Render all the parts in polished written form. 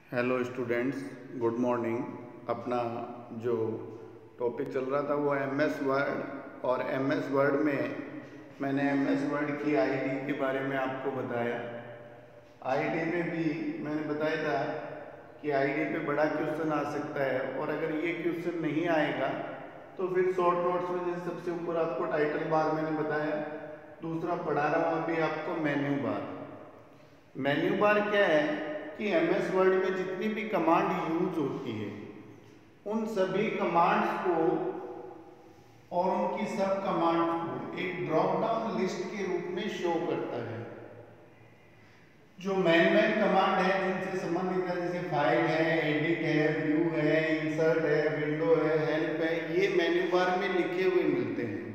Hello students, good morning. अपना जो topic चल रहा था वो एमएस वर्ड, और एमएस वर्ड में मैंने एमएस वर्ड की आईडी के बारे में आपको बताया। आईडी में भी मैंने बताया था कि आईडी पे बड़ा क्वेश्चन आ सकता है, और अगर ये क्वेश्चन नहीं आएगा तो फिर शॉर्ट नोट्स में जैसे सबसे ऊपर आपको टाइटल बार मैंने बताया, दूसरा पढ़ा रहा हूँ अभी आपको मेन्यू बार। मेन्यू बार क्या है कि एमएस वर्ड में जितनी भी कमांड यूज होती है उन सभी कमांड्स को और उनकी सब कमांड्स को एक ड्रॉप डाउन लिस्ट के रूप में शो करता है। जो मेन कमांड है जिनसे संबंधित है, जैसे फाइल है, एडिट है, व्यू है, इंसर्ट है, विंडो है, हेल्प है, ये मेन्यू बार में लिखे हुए मिलते हैं।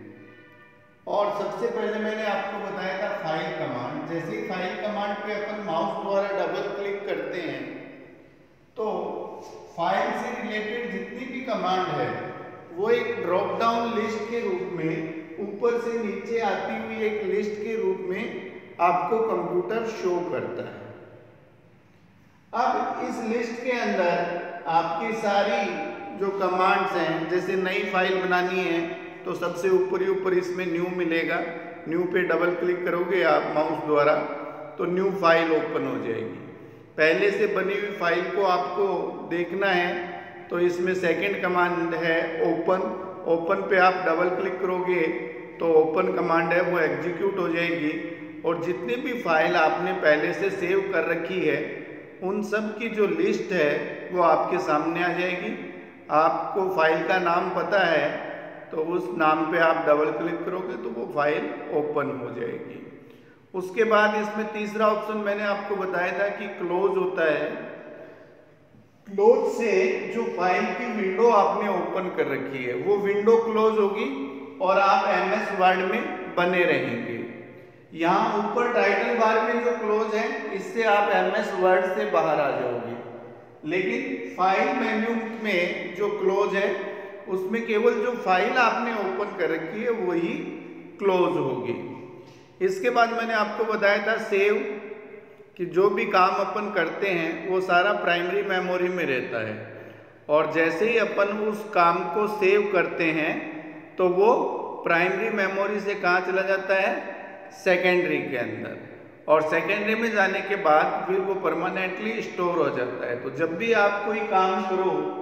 और सबसे पहले मैंने आपको बताया था फाइल कमांड। जैसे ही फाइल कमांड पे अपन माउस द्वारा डबल क्लिक करते हैं तो फाइल से रिलेटेड जितनी भी कमांड है वो एक ड्रॉप डाउन लिस्ट के रूप में ऊपर से नीचे आती हुई एक लिस्ट के रूप में आपको कंप्यूटर शो करता है। अब इस लिस्ट के अंदर आपकी सारी जो कमांड्स हैं, जैसे नई फाइल बनानी है तो सबसे ऊपर ही ऊपर इसमें न्यू मिलेगा। न्यू पे डबल क्लिक करोगे आप माउस द्वारा तो न्यू फाइल ओपन हो जाएगी। पहले से बनी हुई फाइल को आपको देखना है तो इसमें सेकंड कमांड है ओपन। ओपन पे आप डबल क्लिक करोगे तो ओपन कमांड है वो एग्जीक्यूट हो जाएगी, और जितनी भी फाइल आपने पहले से सेव कर रखी है उन सब की जो लिस्ट है वो आपके सामने आ जाएगी। आपको फाइल का नाम पता है तो उस नाम पे आप डबल क्लिक करोगे तो वो फाइल ओपन हो जाएगी। उसके बाद इसमें तीसरा ऑप्शन मैंने आपको बताया था कि क्लोज होता है। क्लोज से जो फाइल की विंडो आपने ओपन कर रखी है वो विंडो क्लोज होगी और आप एमएस वर्ड में बने रहेंगे। यहाँ ऊपर टाइटल बार में जो क्लोज है इससे आप एमएस वर्ड से बाहर आ जाओगे, लेकिन फाइल मेन्यू में जो क्लोज है उसमें केवल जो फाइल आपने ओपन कर रखी है वही क्लोज होगी। इसके बाद मैंने आपको बताया था सेव, कि जो भी काम अपन करते हैं वो सारा प्राइमरी मेमोरी में रहता है, और जैसे ही अपन उस काम को सेव करते हैं तो वो प्राइमरी मेमोरी से कहाँ चला जाता है, सेकेंडरी के अंदर, और सेकेंडरी में जाने के बाद फिर वो परमानेंटली स्टोर हो जाता है। तो जब भी आप कोई काम करो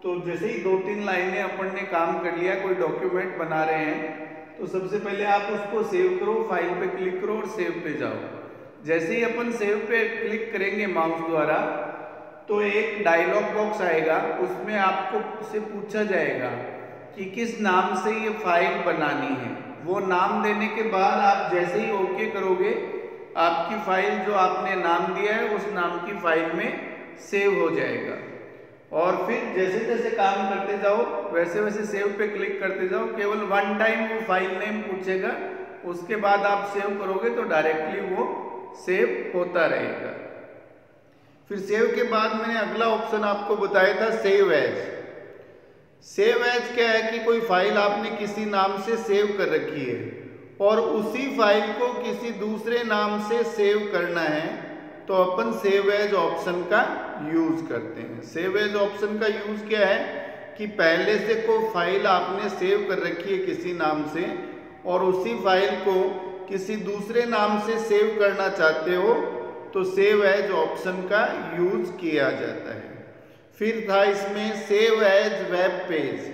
तो जैसे ही 2-3 लाइनें अपन ने काम कर लिया, कोई डॉक्यूमेंट बना रहे हैं तो सबसे पहले आप उसको सेव करो, फाइल पे क्लिक करो और सेव पे जाओ। जैसे ही अपन सेव पे क्लिक करेंगे माउस द्वारा तो एक डायलॉग बॉक्स आएगा, उसमें आपको से पूछा जाएगा कि किस नाम से ये फाइल बनानी है। वो नाम देने के बाद आप जैसे ही ओके करोगे आपकी फाइल जो आपने नाम दिया है उस नाम की फाइल में सेव हो जाएगा। और फिर जैसे जैसे काम करते जाओ वैसे वैसे सेव पे क्लिक करते जाओ। केवल वन टाइम वो फाइल नेम पूछेगा, उसके बाद आप सेव करोगे तो डायरेक्टली वो सेव होता रहेगा। फिर सेव के बाद मैंने अगला ऑप्शन आपको बताया था सेव एज। सेव एज क्या है कि कोई फाइल आपने किसी नाम से सेव कर रखी है और उसी फाइल को किसी दूसरे नाम से सेव करना है तो अपन सेव एज ऑप्शन का यूज करते हैं। सेव एज ऑप्शन का यूज क्या है कि पहले से कोई फाइल आपने सेव कर रखी है किसी नाम से और उसी फाइल को किसी दूसरे नाम से सेव करना चाहते हो तो सेव एज ऑप्शन का यूज किया जाता है। फिर था इसमें save as web page.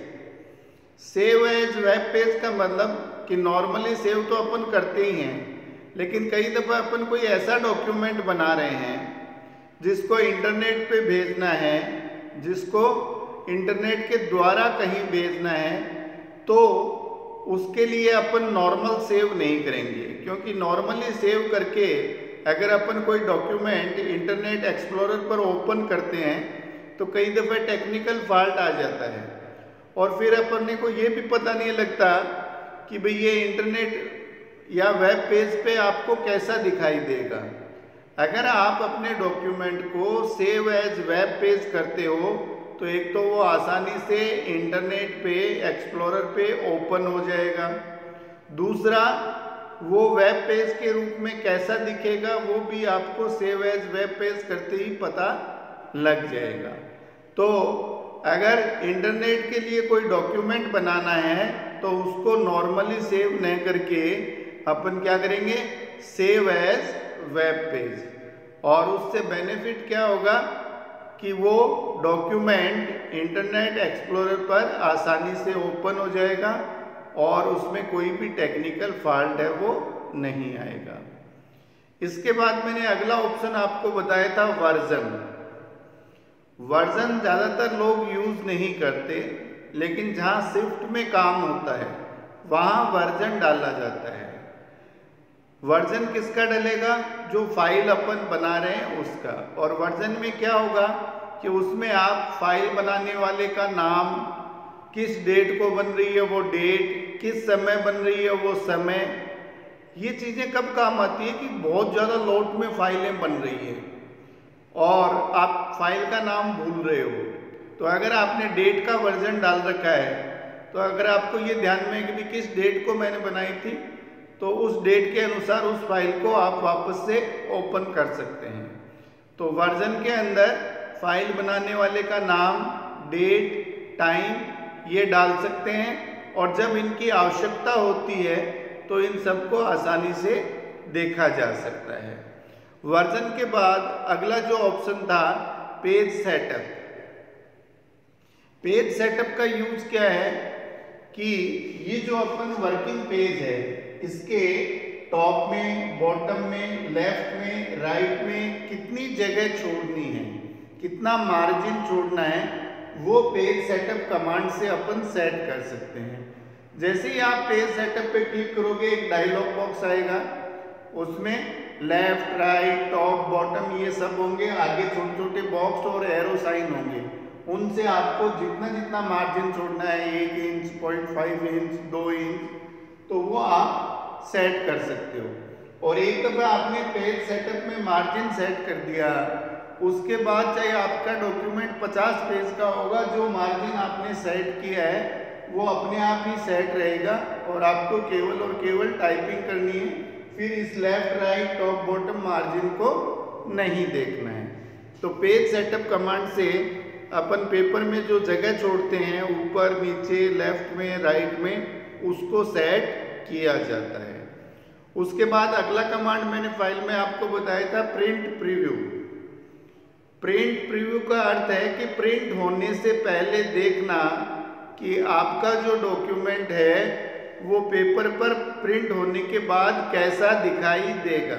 Save as web page का मतलब कि नॉर्मली सेव तो अपन करते ही हैं, लेकिन कई दफ़ा अपन कोई ऐसा डॉक्यूमेंट बना रहे हैं जिसको इंटरनेट पे भेजना है, जिसको इंटरनेट के द्वारा कहीं भेजना है, तो उसके लिए अपन नॉर्मल सेव नहीं करेंगे, क्योंकि नॉर्मली सेव करके अगर अपन कोई डॉक्यूमेंट इंटरनेट एक्सप्लोरर पर ओपन करते हैं तो कई दफ़े टेक्निकल फॉल्ट आ जाता है और फिर अपन को ये भी पता नहीं लगता कि भाई ये इंटरनेट या वेब पेज पे आपको कैसा दिखाई देगा। अगर आप अपने डॉक्यूमेंट को सेव एज वेब पेज करते हो तो एक तो वो आसानी से इंटरनेट पे एक्सप्लोरर पे ओपन हो जाएगा, दूसरा वो वेब पेज के रूप में कैसा दिखेगा वो भी आपको सेव एज वेब पेज करते ही पता लग जाएगा। तो अगर इंटरनेट के लिए कोई डॉक्यूमेंट बनाना है तो उसको नॉर्मली सेव न करके अपन क्या करेंगे, सेव एज वेब पेज। और उससे बेनिफिट क्या होगा कि वो डॉक्यूमेंट इंटरनेट एक्सप्लोरर पर आसानी से ओपन हो जाएगा और उसमें कोई भी टेक्निकल फॉल्ट है वो नहीं आएगा। इसके बाद मैंने अगला ऑप्शन आपको बताया था वर्जन। वर्जन ज़्यादातर लोग यूज़ नहीं करते, लेकिन जहाँ शिफ्ट में काम होता है वहाँ वर्जन डाला जाता है। वर्जन किसका डलेगा, जो फाइल अपन बना रहे हैं उसका। और वर्जन में क्या होगा कि उसमें आप फाइल बनाने वाले का नाम, किस डेट को बन रही है वो डेट, किस समय बन रही है वो समय। ये चीज़ें कब काम आती है कि बहुत ज़्यादा लोड में फाइलें बन रही है और आप फाइल का नाम भूल रहे हो, तो अगर आपने डेट का वर्जन डाल रखा है तो अगर आपको ये ध्यान में है कि भी किस डेट को मैंने बनाई थी, तो उस डेट के अनुसार उस फाइल को आप वापस से ओपन कर सकते हैं। तो वर्जन के अंदर फाइल बनाने वाले का नाम, डेट, टाइम ये डाल सकते हैं और जब इनकी आवश्यकता होती है तो इन सबको आसानी से देखा जा सकता है। वर्जन के बाद अगला जो ऑप्शन था पेज सेटअप। पेज सेटअप का यूज क्या है कि ये जो अपन वर्किंग पेज है इसके टॉप में, बॉटम में, लेफ्ट में, राइट में कितनी जगह छोड़नी है, कितना मार्जिन छोड़ना है, वो पेज सेटअप कमांड से अपन सेट कर सकते हैं। जैसे ही आप पेज सेटअप पे क्लिक करोगे एक डायलॉग बॉक्स आएगा, उसमें लेफ्ट, राइट, टॉप, बॉटम ये सब होंगे, आगे छोटे छोटे बॉक्स और एरो साइन होंगे। उनसे आपको जितना जितना मार्जिन छोड़ना है 1 इंच, 0.5 इंच, 2 इंच, तो वो आप सेट कर सकते हो। और एक दफ़ा आपने पेज सेटअप में मार्जिन सेट कर दिया, उसके बाद चाहे आपका डॉक्यूमेंट 50 पेज का होगा, जो मार्जिन आपने सेट किया है वो अपने आप ही सेट रहेगा और आपको केवल और केवल टाइपिंग करनी है। फिर इस left, right, top, bottom margin को नहीं देखना है। तो पेज सेटअप कमांड से अपन पेपर में जो जगह छोड़ते हैं ऊपर, नीचे, लेफ्ट में, राइट में, उसको सेट किया जाता है। उसके बाद अगला कमांड मैंने फाइल में आपको बताया था प्रिंट प्रीव्यू। प्रिंट प्रीव्यू का अर्थ है कि प्रिंट होने से पहले देखना कि आपका जो डॉक्यूमेंट है वो पेपर पर प्रिंट होने के बाद कैसा दिखाई देगा।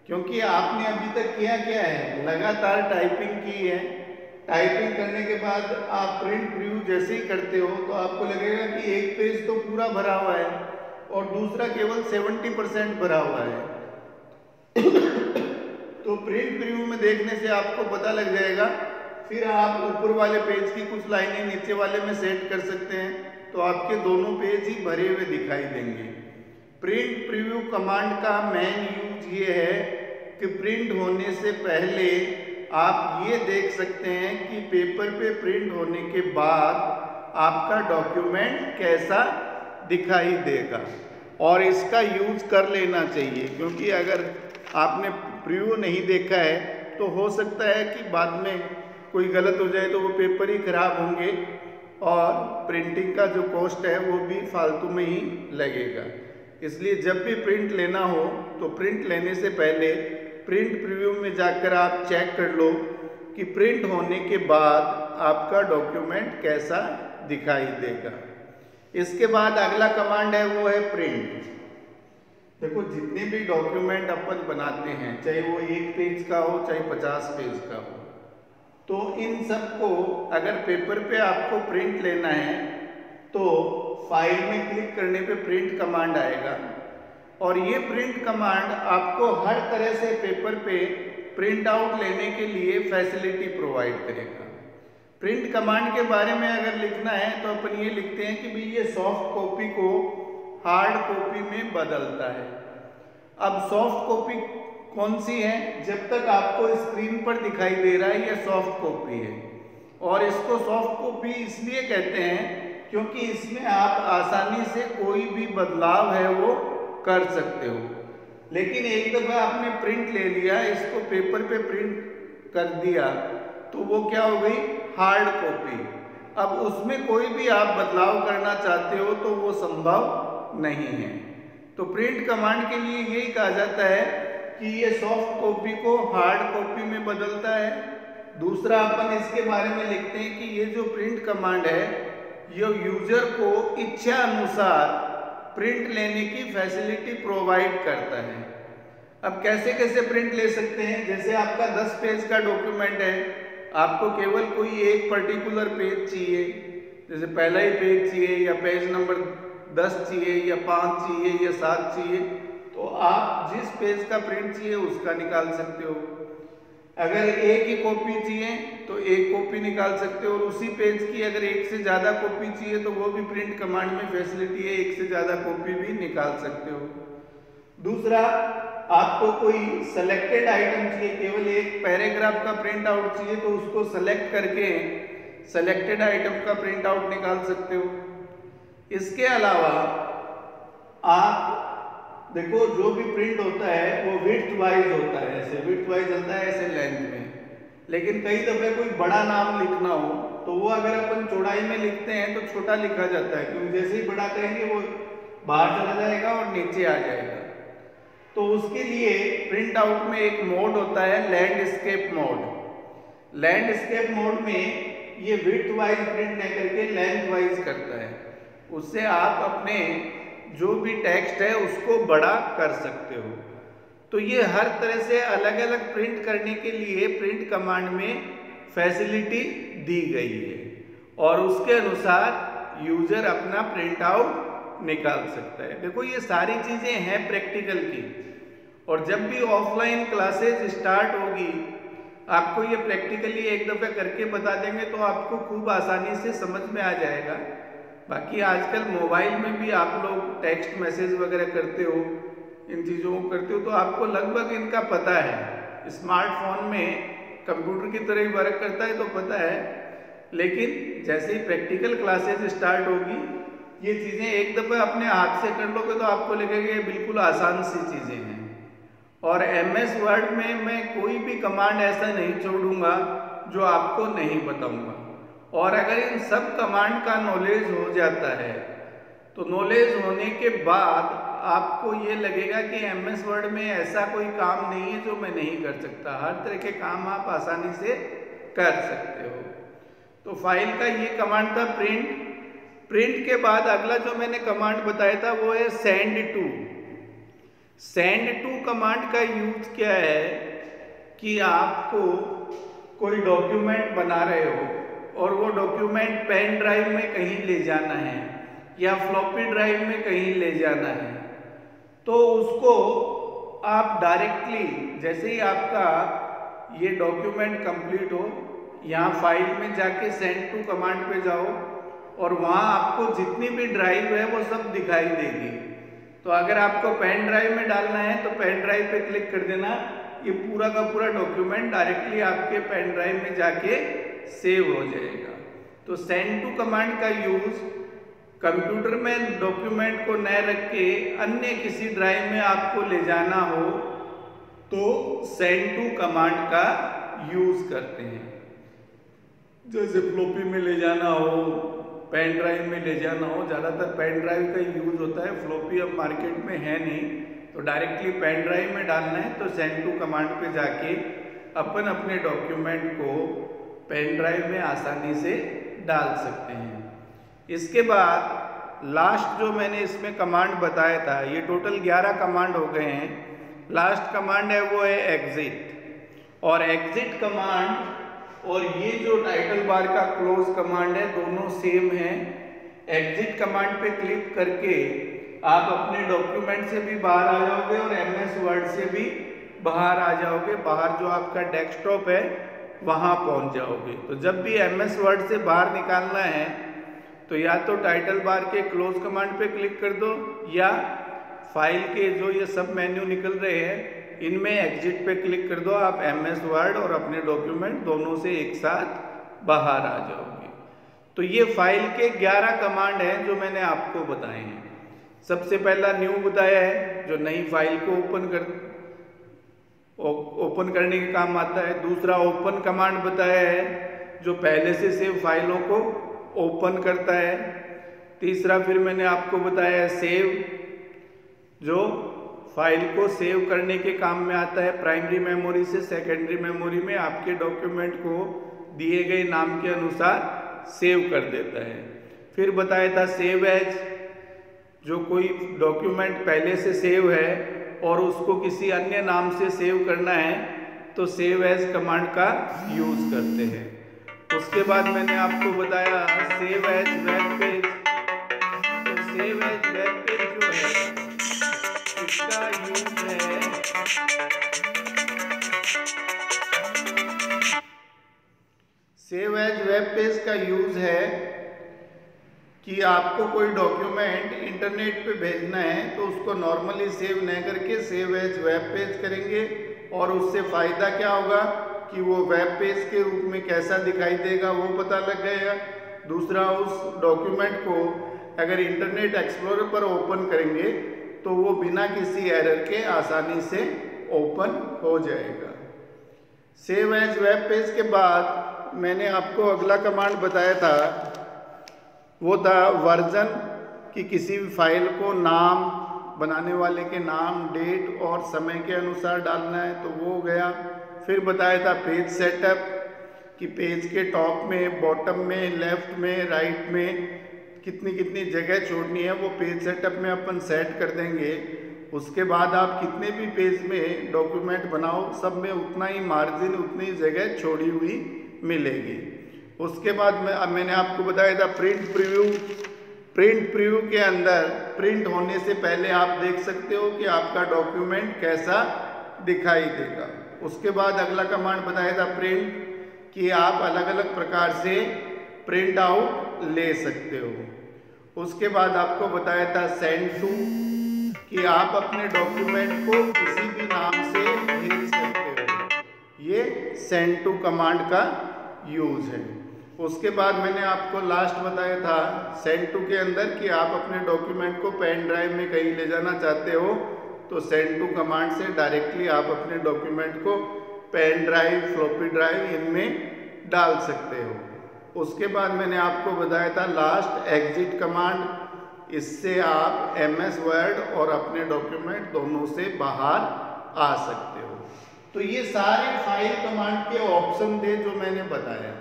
क्योंकि आपने अभी तक किया क्या है, लगातार टाइपिंग की है। टाइपिंग करने के बाद आप प्रिंट प्रीव्यू जैसे ही करते हो तो आपको लगेगा कि एक पेज तो पूरा भरा हुआ है और दूसरा केवल 70% भरा हुआ है। तो प्रिंट प्रीव्यू में देखने से आपको पता लग जाएगा। फिर आप ऊपर वाले पेज की कुछ लाइनें नीचे वाले में सेट कर सकते हैं, तो आपके दोनों पेज ही भरे हुए दिखाई देंगे। प्रिंट प्रीव्यू कमांड का मेन यूज ये है कि प्रिंट होने से पहले आप ये देख सकते हैं कि पेपर पे प्रिंट होने के बाद आपका डॉक्यूमेंट कैसा दिखाई देगा, और इसका यूज कर लेना चाहिए। क्योंकि अगर आपने प्रीव्यू नहीं देखा है तो हो सकता है कि बाद में कोई गलत हो जाए तो वो पेपर ही खराब होंगे और प्रिंटिंग का जो कॉस्ट है वो भी फालतू में ही लगेगा। इसलिए जब भी प्रिंट लेना हो तो प्रिंट लेने से पहले प्रिंट प्रीव्यू में जाकर आप चेक कर लो कि प्रिंट होने के बाद आपका डॉक्यूमेंट कैसा दिखाई देगा। इसके बाद अगला कमांड है वो है प्रिंट। देखो जितने भी डॉक्यूमेंट अपन बनाते हैं, चाहे वो 1 पेज का हो चाहे 50 पेज का हो, तो इन सब को अगर पेपर पे आपको प्रिंट लेना है तो फाइल में क्लिक करने पे प्रिंट कमांड आएगा और ये प्रिंट कमांड आपको हर तरह से पेपर पे प्रिंट आउट लेने के लिए फैसिलिटी प्रोवाइड करेगा। प्रिंट कमांड के बारे में अगर लिखना है तो अपन ये लिखते हैं कि भाई ये सॉफ्ट कॉपी को हार्ड कॉपी में बदलता है। अब सॉफ्ट कॉपी कौन सी है, जब तक आपको स्क्रीन पर दिखाई दे रहा है ये सॉफ्ट कॉपी है। और इसको सॉफ्ट कॉपी इसलिए कहते हैं क्योंकि इसमें आप आसानी से कोई भी बदलाव है वो कर सकते हो। लेकिन एक दफ़ा आपने प्रिंट ले लिया, इसको पेपर पे प्रिंट कर दिया, तो वो क्या हो गई, हार्ड कॉपी। अब उसमें कोई भी आप बदलाव करना चाहते हो तो वो संभव नहीं है। तो प्रिंट कमांड के लिए यही कहा जाता है कि ये सॉफ्ट कॉपी को हार्ड कॉपी में बदलता है। दूसरा अपन इसके बारे में लिखते हैं कि ये जो प्रिंट कमांड है ये यूजर को इच्छा अनुसार प्रिंट लेने की फैसिलिटी प्रोवाइड करता है। अब कैसे कैसे प्रिंट ले सकते हैं, जैसे आपका 10 पेज का डॉक्यूमेंट है, आपको केवल कोई एक पर्टिकुलर पेज चाहिए, जैसे पहला ही पेज चाहिए या पेज नंबर 10 चाहिए या 5 चाहिए या 7 चाहिए, तो आप जिस पेज का प्रिंट चाहिए उसका निकाल सकते हो। अगर एक ही कॉपी चाहिए तो एक कॉपी निकाल सकते हो, और उसी पेज की अगर एक से ज़्यादा कॉपी चाहिए तो वो भी प्रिंट कमांड में फैसिलिटी है, एक से ज़्यादा कॉपी भी निकाल सकते हो। दूसरा, आपको कोई सेलेक्टेड आइटम चाहिए, केवल एक पैराग्राफ का प्रिंट आउट चाहिए तो उसको सेलेक्ट करके सेलेक्टेड आइटम का प्रिंट आउट निकाल सकते हो। इसके अलावा आप देखो जो भी प्रिंट होता है वो विड्थ वाइज होता है, ऐसे विड्थ वाइज चलता है, ऐसे लेंथ में। लेकिन कई दफे कोई बड़ा नाम लिखना हो तो वो अगर अपन चौड़ाई में लिखते हैं तो छोटा लिखा जाता है, क्योंकि जैसे ही बड़ा कहेंगे वो बाहर चला जाएगा और नीचे आ जाएगा। तो उसके लिए प्रिंट आउट में एक मोड होता है लैंडस्केप मोड। लैंडस्केप मोड में ये विड्थ वाइज प्रिंट नहीं करके लेंथ वाइज करता है। उससे आप अपने जो भी टेक्स्ट है उसको बड़ा कर सकते हो। तो ये हर तरह से अलग अलग प्रिंट करने के लिए प्रिंट कमांड में फैसिलिटी दी गई है, और उसके अनुसार यूजर अपना प्रिंट आउट निकाल सकता है। देखो ये सारी चीजें हैं प्रैक्टिकल की, और जब भी ऑफलाइन क्लासेज स्टार्ट होगी आपको ये प्रैक्टिकली एक दफे करके बता देंगे तो आपको खूब आसानी से समझ में आ जाएगा। बाकी आजकल मोबाइल में भी आप लोग टेक्स्ट मैसेज वगैरह करते हो, इन चीज़ों को करते हो, तो आपको लगभग इनका पता है। स्मार्टफोन में कंप्यूटर की तरह ही वर्क करता है तो पता है, लेकिन जैसे ही प्रैक्टिकल क्लासेज स्टार्ट होगी ये चीज़ें एक दफ़ा अपने हाथ से कर लोगे तो आपको लगेगा ये बिल्कुल आसान सी चीज़ें हैं। और MS वर्ड में मैं कोई भी कमांड ऐसा नहीं छोड़ूंगा जो आपको नहीं बताऊंगा। और अगर इन सब कमांड का नॉलेज हो जाता है तो नॉलेज होने के बाद आपको ये लगेगा कि MS वर्ड में ऐसा कोई काम नहीं है जो मैं नहीं कर सकता। हर तरह के काम आप आसानी से कर सकते हो। तो फाइल का ये कमांड था प्रिंट। प्रिंट के बाद अगला जो मैंने कमांड बताया था वो है send to. Send to command का यूज क्या है कि आपको कोई डॉक्यूमेंट बना रहे हो और वो डॉक्यूमेंट पेन ड्राइव में कहीं ले जाना है या फ्लॉपी ड्राइव में कहीं ले जाना है, तो उसको आप डायरेक्टली जैसे ही आपका ये डॉक्यूमेंट कंप्लीट हो, यहाँ फाइल में जाके सेंड टू कमांड पे जाओ और वहाँ आपको जितनी भी ड्राइव है वो सब दिखाई देगी। तो अगर आपको पेन ड्राइव में डालना है तो पेन ड्राइव पे क्लिक कर देना, ये पूरा का पूरा डॉक्यूमेंट डायरेक्टली आपके पेन ड्राइव में जाके सेव हो जाएगा। तो सेंड टू कमांड का यूज कंप्यूटर में डॉक्यूमेंट को न रख के अन्य किसी ड्राइव में आपको ले जाना हो तो सेंड टू कमांड का यूज करते हैं। जैसे फ्लॉपी में ले जाना हो, पेन ड्राइव में ले जाना हो, ज़्यादातर पेन ड्राइव का यूज होता है, फ्लॉपी अब मार्केट में है नहीं, तो डायरेक्टली पेन ड्राइव में डालना है तो सेंड टू कमांड पे जाके अपन अपने डॉक्यूमेंट को पेन ड्राइव में आसानी से डाल सकते हैं। इसके बाद लास्ट जो मैंने इसमें कमांड बताया था, ये टोटल 11 कमांड हो गए हैं। लास्ट कमांड है वो है एग्जिट। और एग्जिट कमांड और ये जो टाइटल बार का क्लोज कमांड है दोनों सेम है। एग्जिट कमांड पे क्लिक करके आप अपने डॉक्यूमेंट से भी बाहर आ जाओगे और MS वर्ड से भी बाहर आ जाओगे। बाहर जो आपका डेस्कटॉप है वहाँ पहुँच जाओगे। तो जब भी MS वर्ड से बाहर निकालना है तो या तो टाइटल बार के क्लोज कमांड पे क्लिक कर दो या फाइल के जो ये सब मेन्यू निकल रहे हैं इनमें एग्जिट पे क्लिक कर दो। आप MS वर्ड और अपने डॉक्यूमेंट दोनों से एक साथ बाहर आ जाओगे। तो ये फाइल के 11 कमांड हैं जो मैंने आपको बताए हैं। सबसे पहला न्यू बताया है जो नई फाइल को ओपन कर ओपन करने के काम आता है। दूसरा ओपन कमांड बताया है जो पहले से सेव फाइलों को ओपन करता है। तीसरा फिर मैंने आपको बताया है सेव, जो फाइल को सेव करने के काम में आता है। प्राइमरी मेमोरी से सेकेंडरी मेमोरी में आपके डॉक्यूमेंट को दिए गए नाम के अनुसार सेव कर देता है। फिर बताया था सेव एज, जो कोई डॉक्यूमेंट पहले से सेव है और उसको किसी अन्य नाम से सेव करना है तो सेव एज कमांड का यूज करते हैं। उसके बाद मैंने आपको बताया सेव एज वेब पेज। तो सेव एज वेब पेज जो है इसका यूज है सेव एज वेब पेज का यूज है कि आपको कोई डॉक्यूमेंट इंटरनेट पे भेजना है तो उसको नॉर्मली सेव नहीं करके सेव एज वेब पेज करेंगे और उससे फ़ायदा क्या होगा कि वो वेब पेज के रूप में कैसा दिखाई देगा वो पता लग गएगा। दूसरा, उस डॉक्यूमेंट को अगर इंटरनेट एक्सप्लोरर पर ओपन करेंगे तो वो बिना किसी एरर के आसानी से ओपन हो जाएगा। सेव एज वेब पेज के बाद मैंने आपको अगला कमांड बताया था, वो था वर्जन, कि किसी भी फाइल को नाम, बनाने वाले के नाम, डेट और समय के अनुसार डालना है तो वो हो गया। फिर बताया था पेज सेटअप, कि पेज के टॉप में, बॉटम में, लेफ्ट में, राइट में कितनी कितनी जगह छोड़नी है वो पेज सेटअप में अपन सेट कर देंगे। उसके बाद आप कितने भी पेज में डॉक्यूमेंट बनाओ सब में उतना ही मार्जिन, उतनी जगह छोड़ी हुई मिलेगी। उसके बाद मैंने आपको बताया था प्रिंट प्रीव्यू। प्रिंट प्रीव्यू के अंदर प्रिंट होने से पहले आप देख सकते हो कि आपका डॉक्यूमेंट कैसा दिखाई देगा। उसके बाद अगला कमांड बताया था प्रिंट, कि आप अलग अलग प्रकार से प्रिंट आउट ले सकते हो। उसके बाद आपको बताया था सेंड टू, कि आप अपने डॉक्यूमेंट को किसी भी नाम से भेज सकते हो। ये सेंड टू कमांड का यूज है। उसके बाद मैंने आपको लास्ट बताया था सेंड टू के अंदर कि आप अपने डॉक्यूमेंट को पेन ड्राइव में कहीं ले जाना चाहते हो तो सेंड टू कमांड से डायरेक्टली आप अपने डॉक्यूमेंट को पेन ड्राइव, फ्लॉपी ड्राइव इनमें डाल सकते हो। उसके बाद मैंने आपको बताया था लास्ट एग्जिट कमांड, इससे आप MS वर्ड और अपने डॉक्यूमेंट दोनों से बाहर आ सकते हो। तो ये सारे फाइल कमांड के ऑप्शन थे जो मैंने बताया।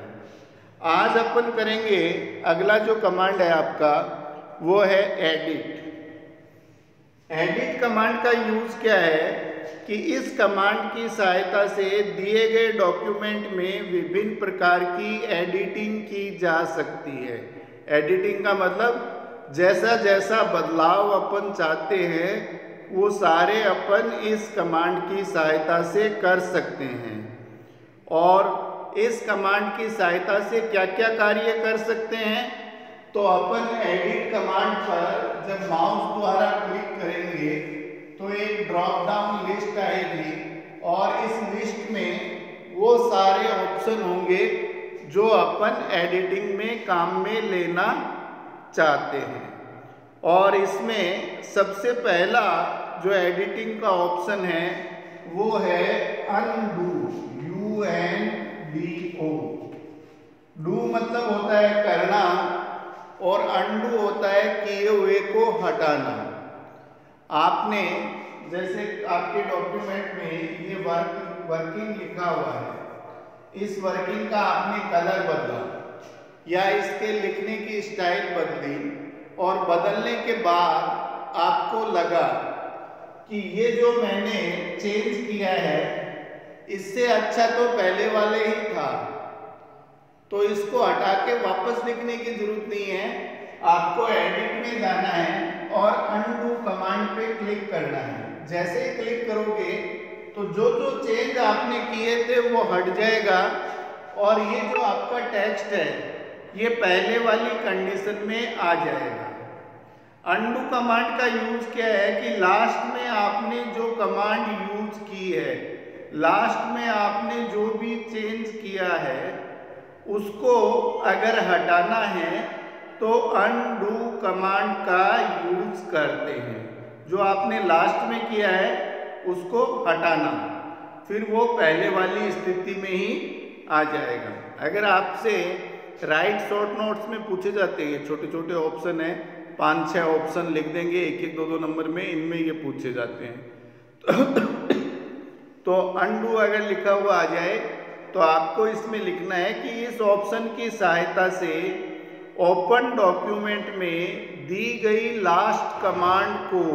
आज अपन करेंगे अगला जो कमांड है आपका, वो है एडिट। एडिट कमांड का यूज क्या है कि इस कमांड की सहायता से दिए गए डॉक्यूमेंट में विभिन्न प्रकार की एडिटिंग की जा सकती है। एडिटिंग का मतलब जैसा जैसा बदलाव अपन चाहते हैं वो सारे अपन इस कमांड की सहायता से कर सकते हैं। और इस कमांड की सहायता से क्या क्या कार्य कर सकते हैं, तो अपन एडिट कमांड पर जब माउस द्वारा क्लिक करेंगे तो एक ड्रॉप डाउन लिस्ट आएगी और इस लिस्ट में वो सारे ऑप्शन होंगे जो अपन एडिटिंग में काम में लेना चाहते हैं। और इसमें सबसे पहला जो एडिटिंग का ऑप्शन है वो है अनडू, UNDO। डू मतलब होता है करना और अनडू होता है किए हुए को हटाना। आपने जैसे आपके डॉक्यूमेंट में ये वर्किंग लिखा हुआ है, इस वर्किंग का आपने कलर बदला या इसके लिखने की स्टाइल बदली और बदलने के बाद आपको लगा कि ये जो मैंने चेंज किया है इससे अच्छा तो पहले वाले ही था, तो इसको हटा के वापस लिखने की जरूरत नहीं है। आपको एडिट में जाना है और अनडू कमांड पे क्लिक करना है। जैसे ही क्लिक करोगे तो जो जो चेंज आपने किए थे वो हट जाएगा और ये जो आपका टेक्स्ट है ये पहले वाली कंडीशन में आ जाएगा। अनडू कमांड का यूज क्या है कि लास्ट में आपने जो कमांड यूज की है, लास्ट में आपने जो भी चेंज किया है उसको अगर हटाना है तो अनडू कमांड का यूज करते हैं। जो आपने लास्ट में किया है उसको हटाना। फिर वो पहले वाली स्थिति में ही आ जाएगा। अगर आपसे राइट शॉर्ट नोट्स में पूछे जाते हैं, छोटे छोटे ऑप्शन है, 5-6 ऑप्शन लिख देंगे 1-1 2-2 नंबर में, इनमें ये पूछे जाते हैं। तो अनडू अगर लिखा हुआ आ जाए तो आपको इसमें लिखना है कि इस ऑप्शन की सहायता से ओपन डॉक्यूमेंट में दी गई लास्ट कमांड को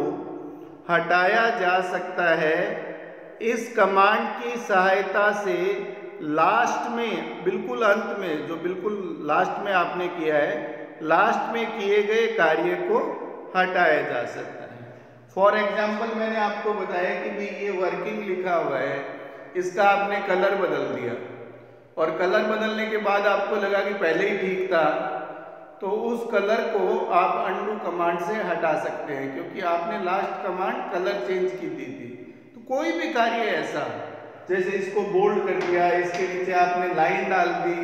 हटाया जा सकता है। इस कमांड की सहायता से लास्ट में, बिल्कुल अंत में, जो बिल्कुल लास्ट में आपने किया है, लास्ट में किए गए कार्य को हटाया जा सकता है। फॉर एग्जाम्पल मैंने आपको बताया कि भाई ये वर्किंग लिखा हुआ है, इसका आपने कलर बदल दिया और कलर बदलने के बाद आपको लगा कि पहले ही ठीक था, तो उस कलर को आप अनडू कमांड से हटा सकते हैं, क्योंकि आपने लास्ट कमांड कलर चेंज की दी थी। तो कोई भी कार्य ऐसा, जैसे इसको बोल्ड कर दिया, इसके नीचे आपने लाइन डाल दी,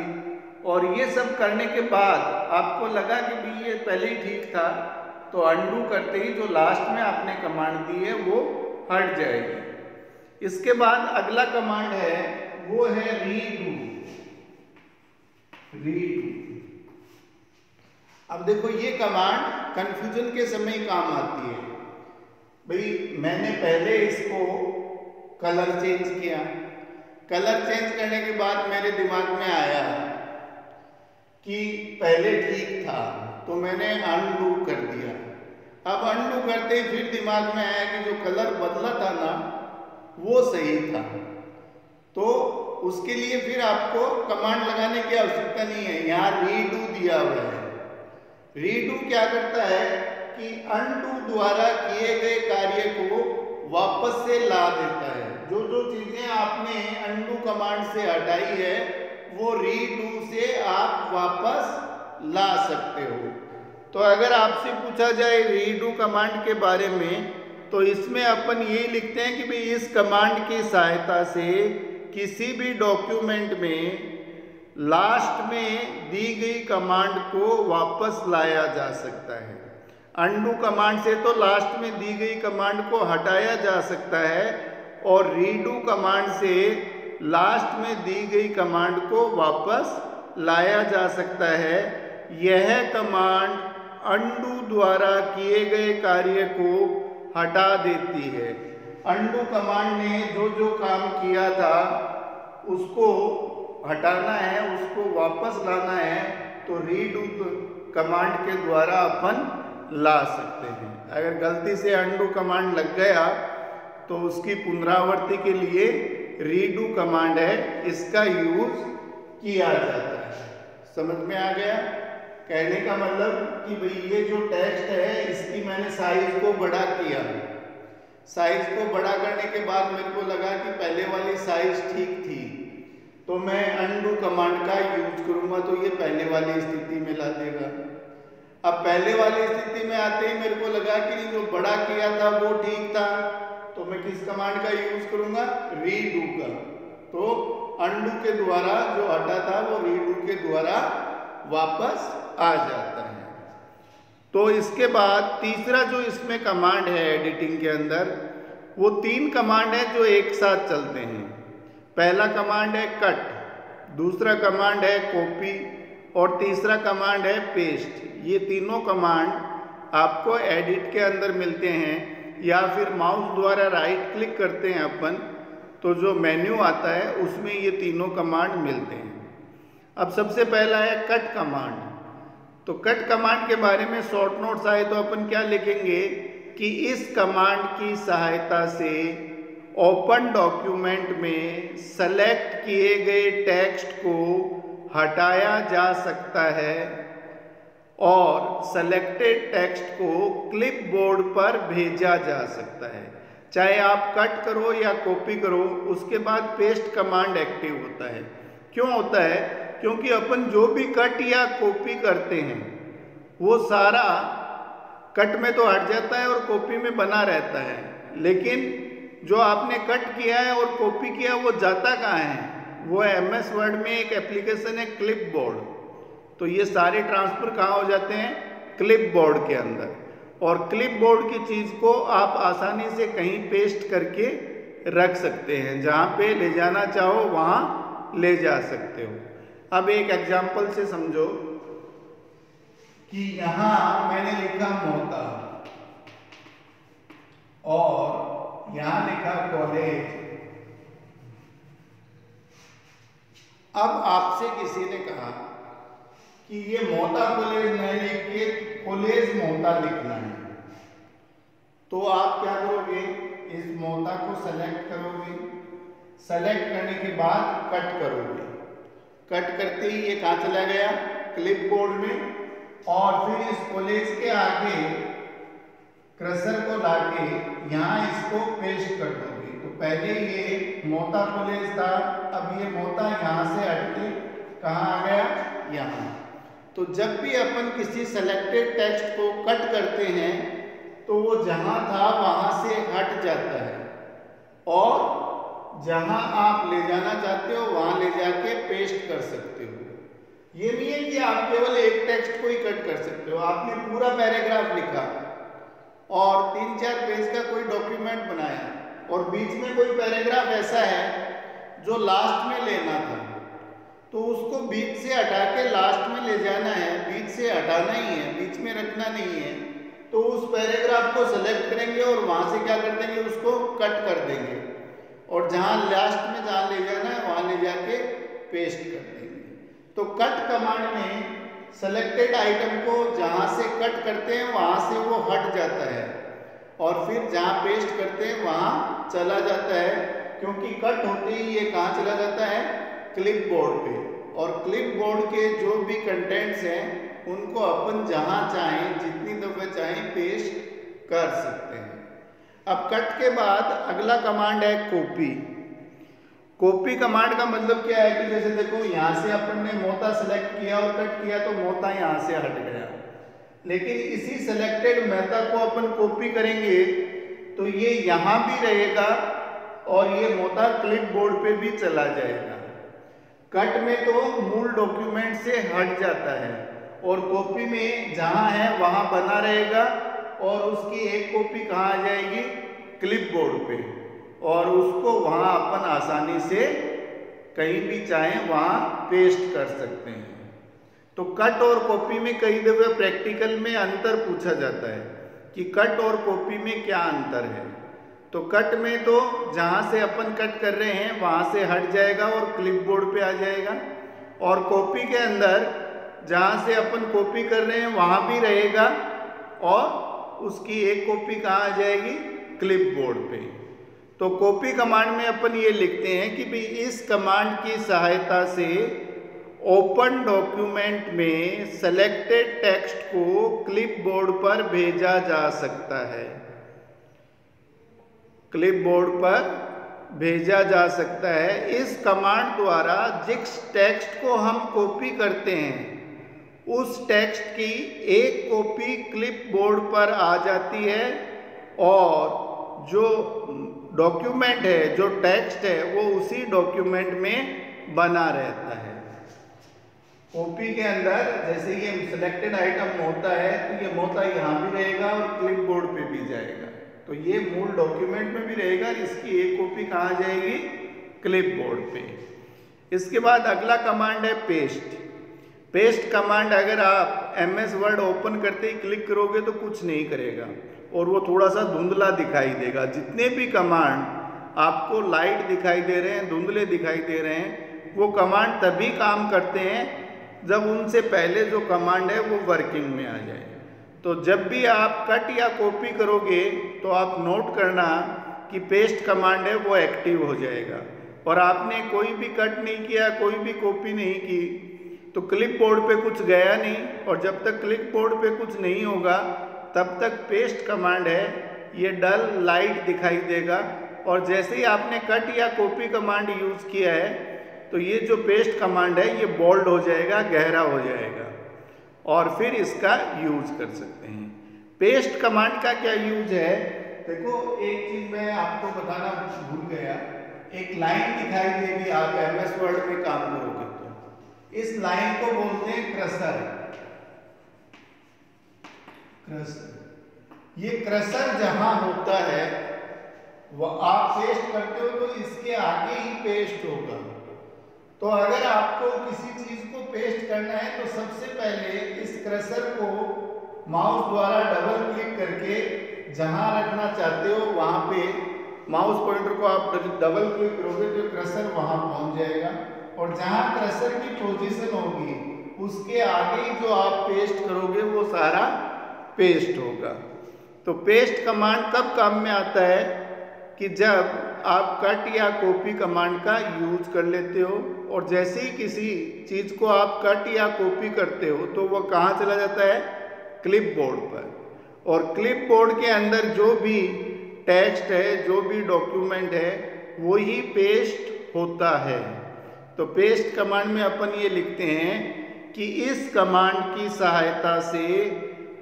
और ये सब करने के बाद आपको लगा कि भाई ये पहले ही ठीक था, तो अनडू करते ही जो लास्ट में आपने कमांड दी है वो हट जाएगी। इसके बाद अगला कमांड है वो है रीडू। अब देखो ये कमांड कंफ्यूजन के समय काम आती है। भाई मैंने पहले इसको कलर चेंज किया, कलर चेंज करने के बाद मेरे दिमाग में आया कि पहले ठीक था, तो मैंने अनडू कर दिया। अब अनडू करते ही फिर दिमाग में आया कि जो कलर बदला था ना वो सही था, तो उसके लिए फिर आपको कमांड लगाने की आवश्यकता नहीं है, यहाँ रीडू दिया हुआ है। रीडू क्या करता है कि अनडू द्वारा किए गए कार्य को वापस से ला देता है। जो जो चीजें आपने अनडू कमांड से हटाई है वो रीडू से आप वापस ला सकते हो। तो अगर आपसे पूछा जाए रीडू कमांड के बारे में, तो इसमें अपन ये लिखते हैं कि भाई इस कमांड की सहायता से किसी भी डॉक्यूमेंट में लास्ट में दी गई कमांड को वापस लाया जा सकता है। अनडू कमांड से तो लास्ट में दी गई कमांड को हटाया जा सकता है, और रीडू कमांड से लास्ट में दी गई कमांड को वापस लाया जा सकता है। यह कमांड अनडू द्वारा किए गए कार्य को हटा देती है। अनडू कमांड ने जो जो काम किया था उसको हटाना है, उसको वापस लाना है, तो रीडू कमांड के द्वारा अपन ला सकते हैं। अगर गलती से अनडू कमांड लग गया तो उसकी पुनरावृत्ति के लिए रीडू कमांड है, इसका यूज किया जाता है। समझ में आ गया? कहने का मतलब कि भाई ये जो टेक्स्ट है इसकी मैंने साइज को बड़ा किया, साइज को बड़ा करने के बाद मेरे को लगा कि पहले वाली साइज ठीक थी, तो मैं अनडू कमांड का यूज करूंगा, तो ये पहले वाली स्थिति में ला देगा। अब पहले वाली स्थिति में आते ही मेरे को लगा कि जो बड़ा किया था वो ठीक था, तो मैं किस कमांड का यूज करूंगा? रीडू का। तो अनडू के द्वारा जो हटा था वो रीडू के द्वारा वापस आ जाता है। तो इसके बाद तीसरा जो इसमें कमांड है एडिटिंग के अंदर, वो 3 कमांड है जो एक साथ चलते हैं। पहला कमांड है कट, दूसरा कमांड है कॉपी, और तीसरा कमांड है पेस्ट। ये तीनों कमांड आपको एडिट के अंदर मिलते हैं, या फिर माउस द्वारा राइट क्लिक करते हैं अपन, तो जो मेन्यू आता है उसमें ये तीनों कमांड मिलते हैं। अब सबसे पहला है कट कमांड। तो कट कमांड के बारे में शॉर्ट नोट्स आए तो अपन क्या लिखेंगे कि इस कमांड की सहायता से ओपन डॉक्यूमेंट में सेलेक्ट किए गए टेक्स्ट को हटाया जा सकता है और सेलेक्टेड टेक्स्ट को क्लिपबोर्ड पर भेजा जा सकता है। चाहे आप कट करो या कॉपी करो, उसके बाद पेस्ट कमांड एक्टिव होता है। क्यों होता है? क्योंकि अपन जो भी कट या कॉपी करते हैं वो सारा कट में तो हट जाता है और कॉपी में बना रहता है, लेकिन जो आपने कट किया है और कॉपी किया वो जाता कहाँ है? वो MS वर्ड में एक एप्लीकेशन है क्लिपबोर्ड। तो ये सारे ट्रांसफर कहाँ हो जाते हैं? क्लिपबोर्ड के अंदर। और क्लिपबोर्ड की चीज़ को आप आसानी से कहीं पेस्ट करके रख सकते हैं, जहाँ पे ले जाना चाहो वहाँ ले जा सकते हो। अब एक एग्जाम्पल से समझो कि यहाँ मैंने लिखा मोता और यहाँ लिखा कॉलेज। अब आपसे किसी ने कहा कि ये मोता कॉलेज नहीं लिख के कॉलेज मोता लिखना है, तो आप क्या करोगे, इस मोता को सेलेक्ट करोगे, सेलेक्ट करने के बाद कट करोगे, कट करते ही ये कहाँ चला गया, क्लिपबोर्ड में, और फिर इस कॉलेज के आगे क्रसर को लाके यहाँ इसको पेस्ट कर दोगे। तो पहले ये मोता कॉलेज था, अब ये मोता यहाँ से हट के कहाँ आ गया, यहाँ। तो जब भी अपन किसी सेलेक्टेड टेक्स्ट को कट करते हैं तो वो जहाँ था वहाँ से हट जाता है और जहाँ आप ले जाना चाहते हो वहाँ ले जाके पेस्ट कर सकते हो। ये नहीं है कि आप केवल एक टेक्स्ट को ही कट कर सकते हो। आपने पूरा पैराग्राफ लिखा और 3-4 पेज का कोई डॉक्यूमेंट बनाया और बीच में कोई पैराग्राफ ऐसा है जो लास्ट में लेना था, तो उसको बीच से हटा के लास्ट में ले जाना है, बीच से हटाना ही है, बीच में रखना नहीं है। तो उस पैराग्राफ को सेलेक्ट करेंगे और वहाँ से क्या कर देंगे, उसको कट कर देंगे और जहाँ लास्ट में जहाँ ले जाना है वहाँ ले जाके पेस्ट कर देंगे। तो कट कमांड में सेलेक्टेड आइटम को जहाँ से कट करते हैं वहाँ से वो हट जाता है और फिर जहाँ पेस्ट करते हैं वहाँ चला जाता है, क्योंकि कट होते ही ये कहाँ चला जाता है, क्लिपबोर्ड पे। और क्लिपबोर्ड के जो भी कंटेंट्स हैं उनको अपन जहाँ चाहें जितनी दफ़े चाहें पेस्ट कर सकते हैं। अब कट के बाद अगला कमांड है कॉपी। कॉपी कमांड का मतलब क्या है कि जैसे देखो यहाँ से अपन ने मोता सेलेक्ट किया और कट किया तो मोता यहाँ से हट गया, लेकिन इसी सेलेक्टेड मोता को अपन कॉपी करेंगे तो ये यहाँ भी रहेगा और ये मोता क्लिपबोर्ड पे भी चला जाएगा। कट में तो मूल डॉक्यूमेंट से हट जाता है और कॉपी में जहाँ है वहाँ बना रहेगा और उसकी एक कॉपी कहाँ आ जाएगी, क्लिपबोर्ड पे, और उसको वहाँ अपन आसानी से कहीं भी चाहें वहाँ पेस्ट कर सकते हैं। तो कट और कॉपी में कई दफ़े प्रैक्टिकल में अंतर पूछा जाता है कि कट और कॉपी में क्या अंतर है। तो कट में तो जहाँ से अपन कट कर रहे हैं वहाँ से हट जाएगा और क्लिपबोर्ड पे आ जाएगा, और कॉपी के अंदर जहाँ से अपन कॉपी कर रहे हैं वहाँ भी रहेगा और उसकी एक कॉपी कहाँ आ जाएगी, क्लिपबोर्ड पे। तो कॉपी कमांड में अपन ये लिखते हैं कि भाई इस कमांड की सहायता से ओपन डॉक्यूमेंट में सेलेक्टेड टेक्स्ट को क्लिपबोर्ड पर भेजा जा सकता है, क्लिपबोर्ड पर भेजा जा सकता है। इस कमांड द्वारा जिस टेक्स्ट को हम कॉपी करते हैं उस टेक्स्ट की एक कॉपी क्लिपबोर्ड पर आ जाती है और जो डॉक्यूमेंट है, जो टेक्स्ट है, वो उसी डॉक्यूमेंट में बना रहता है। कॉपी के अंदर जैसे ये सिलेक्टेड आइटम होता है तो ये मोता यहाँ भी रहेगा और क्लिपबोर्ड पे भी जाएगा, तो ये मूल डॉक्यूमेंट में भी रहेगा, इसकी एक कॉपी कहाँ जाएगी, क्लिपबोर्ड पे। इसके बाद अगला कमांड है पेस्ट। पेस्ट कमांड अगर आप MS वर्ड ओपन करते ही क्लिक करोगे तो कुछ नहीं करेगा और वो थोड़ा सा धुंधला दिखाई देगा। जितने भी कमांड आपको लाइट दिखाई दे रहे हैं, धुंधले दिखाई दे रहे हैं, वो कमांड तभी काम करते हैं जब उनसे पहले जो कमांड है वो वर्किंग में आ जाए। तो जब भी आप कट या कॉपी करोगे तो आप नोट करना कि पेस्ट कमांड है वो एक्टिव हो जाएगा, और आपने कोई भी कट नहीं किया, कोई भी कॉपी नहीं की तो क्लिपबोर्ड पे कुछ गया नहीं, और जब तक क्लिपबोर्ड पे कुछ नहीं होगा तब तक पेस्ट कमांड है ये डल लाइट दिखाई देगा, और जैसे ही आपने कट या कॉपी कमांड यूज़ किया है तो ये जो पेस्ट कमांड है ये बोल्ड हो जाएगा, गहरा हो जाएगा, और फिर इसका यूज कर सकते हैं। पेस्ट कमांड का क्या यूज है, देखो एक चीज मैं आपको बताना भूल गया। एक लाइन दिखाई देगी, आप MS वर्ड में काम करोगे तो इस लाइन को बोलते हैं क्रसर। क्रसर, ये क्रसर जहां होता है आप पेस्ट करते हो तो इसके आगे ही पेस्ट होगा। तो अगर आपको किसी चीज को पेस्ट करना है तो सबसे पहले इस क्रसर को माउस द्वारा डबल क्लिक करके जहां रखना चाहते हो वहां पे माउस पॉइंटर को आप डबल क्लिक करोगे तो क्रसर वहां पहुंच जाएगा, और जहां क्रसर की पोजीशन होगी उसके आगे जो आप पेस्ट करोगे वो सारा पेस्ट होगा। तो पेस्ट कमांड कब काम में आता है कि जब आप कट या कॉपी कमांड का यूज कर लेते हो, और जैसे ही किसी चीज को आप कट या कॉपी करते हो तो वो कहाँ चला जाता है, क्लिपबोर्ड पर। और क्लिपबोर्ड के अंदर जो भी टेक्स्ट है, जो भी डॉक्यूमेंट है, वो ही पेस्ट होता है। तो पेस्ट कमांड में अपन ये लिखते हैं कि इस कमांड की सहायता से